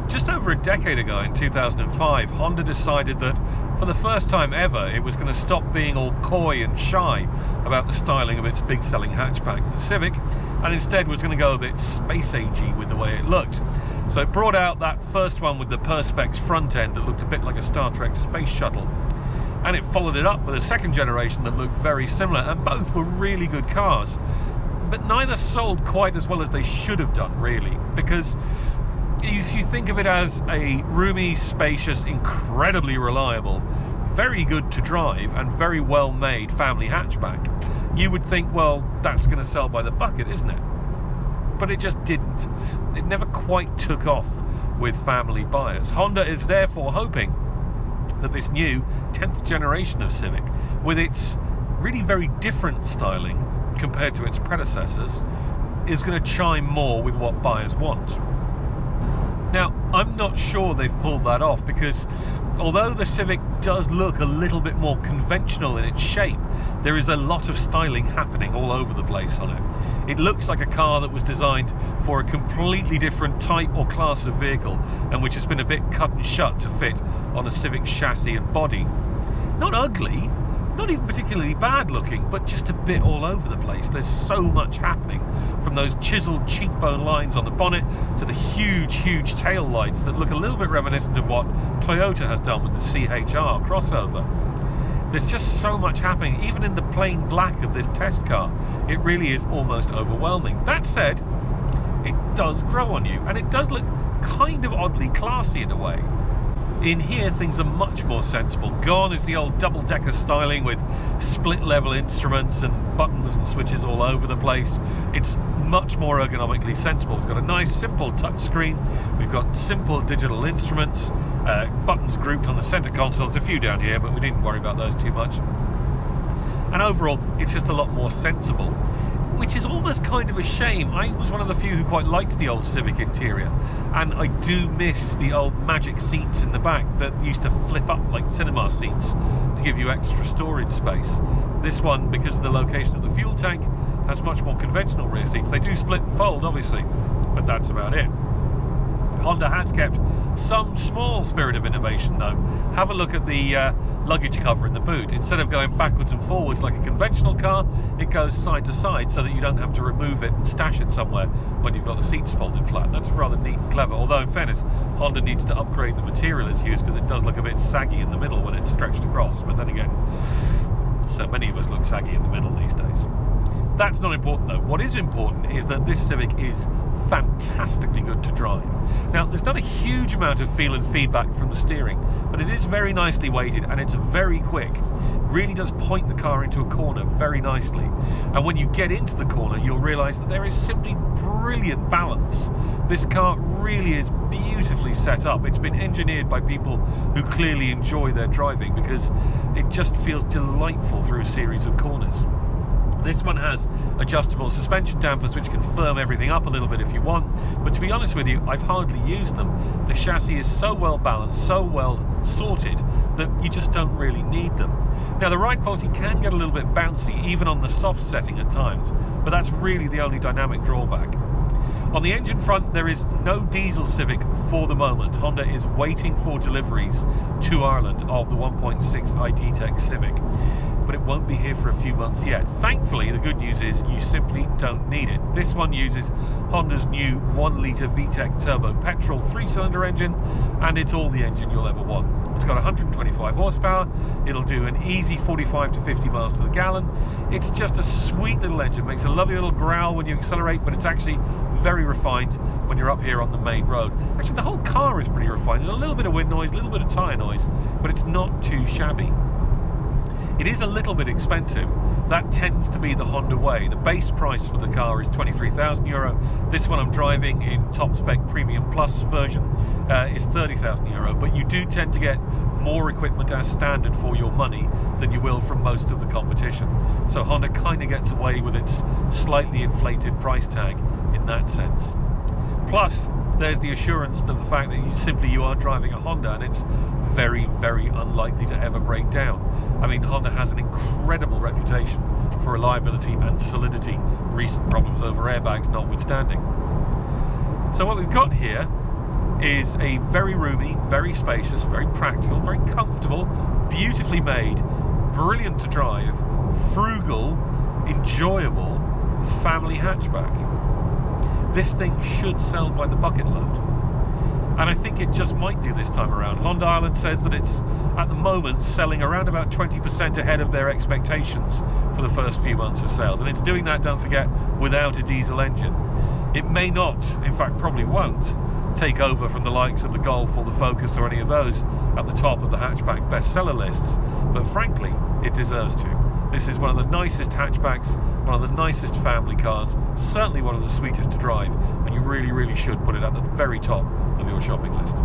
Just over a decade ago, in 2005, Honda decided that for the first time ever, it was going to stop being all coy and shy about the styling of its big-selling hatchback, the Civic, and instead was going to go a bit space-agey with the way it looked. So it brought out that first one with the Perspex front end that looked a bit like a Star Trek space shuttle. And it followed it up with a second generation that looked very similar, and both were really good cars. But neither sold quite as well as they should have done, really, because if you think of it as a roomy, spacious, incredibly reliable, very good to drive and very well made family hatchback, you would think, well, that's going to sell by the bucket, isn't it? But it just didn't. It never quite took off with family buyers. Honda is therefore hoping that this new 10th generation of Civic, with its really very different styling compared to its predecessors, is going to chime more with what buyers want. Now, I'm not sure they've pulled that off, because although the Civic does look a little bit more conventional in its shape, there is a lot of styling happening all over the place on it. It looks like a car that was designed for a completely different type or class of vehicle, and which has been a bit cut and shut to fit on a Civic chassis and body. Not ugly, not even particularly bad looking, but just a bit all over the place. There's so much happening, from those chiseled cheekbone lines on the bonnet to the huge tail lights that look a little bit reminiscent of what Toyota has done with the CHR crossover. There's just so much happening, even in the plain black of this test car. It really is almost overwhelming. That said, it does grow on you, and it does look kind of oddly classy in a way. In here, things are much more sensible. Gone is the old double-decker styling with split-level instruments and buttons and switches all over the place. It's much more ergonomically sensible. We've got a nice, simple touchscreen. We've got simple digital instruments, buttons grouped on the center console. There's a few down here, but we didn't worry about those too much. And overall, it's just a lot more sensible, which is almost kind of a shame. I was one of the few who quite liked the old Civic interior, and I do miss the old magic seats in the back that used to flip up like cinema seats to give you extra storage space. This one, because of the location of the fuel tank, has much more conventional rear seats. They do split and fold, obviously, but that's about it. Honda has kept some small spirit of innovation, though. Have a look at the luggage cover in the boot. Instead of going backwards and forwards like a conventional car, it goes side to side so that you don't have to remove it and stash it somewhere when you've got the seats folded flat. That's rather neat and clever, although in fairness, Honda needs to upgrade the material it's used, because it does look a bit saggy in the middle when it's stretched across. But then again, so many of us look saggy in the middle these days. That's not important though. What is important is that this Civic is fantastically good to drive. Now, there's not a huge amount of feel and feedback from the steering, but it is very nicely weighted and it's very quick. It really does point the car into a corner very nicely. And when you get into the corner, you'll realize that there is simply brilliant balance. This car really is beautifully set up. It's been engineered by people who clearly enjoy their driving, because it just feels delightful through a series of corners. This one has adjustable suspension dampers which can firm everything up a little bit if you want, but to be honest with you, I've hardly used them. The chassis is so well balanced, so well sorted, that you just don't really need them. Now, the ride quality can get a little bit bouncy, even on the soft setting at times, but that's really the only dynamic drawback. On the engine front, there is no diesel Civic for the moment. Honda is waiting for deliveries to Ireland of the 1.6 ID-Tech Civic, but it won't be here for a few months yet. Thankfully, the good news is you simply don't need it. This one uses Honda's new 1-litre VTEC turbo petrol 3-cylinder engine, and it's all the engine you'll ever want. It's got 125 horsepower. It'll do an easy 45 to 50 miles to the gallon. It's just a sweet little engine. Makes a lovely little growl when you accelerate, but it's actually very refined when you're up here on the main road. Actually, the whole car is pretty refined. There's a little bit of wind noise, a little bit of tyre noise, but it's not too shabby. It is a little bit expensive. That tends to be the Honda way. The base price for the car is €23,000. This one I'm driving in top spec Premium Plus version is €30,000, but you do tend to get more equipment as standard for your money than you will from most of the competition. So Honda kind of gets away with its slightly inflated price tag in that sense. Plus, there's the assurance of the fact that you are driving a Honda, and it's very, very unlikely to ever break down. I mean, Honda has an incredible reputation for reliability and solidity, recent problems over airbags notwithstanding. So what we've got here is a very roomy, very spacious, very practical, very comfortable, beautifully made, brilliant to drive, frugal, enjoyable family hatchback. This thing should sell by the bucket load, and I think it just might do this time around. Honda Ireland says that it's at the moment selling around about 20% ahead of their expectations for the first few months of sales, and it's doing that, don't forget, without a diesel engine. It may not, in fact probably won't, take over from the likes of the Golf or the Focus or any of those at the top of the hatchback bestseller lists, but frankly it deserves to. This is one of the nicest hatchbacks, one of the nicest family cars, certainly one of the sweetest to drive, and you really should put it at the very top of your shopping list.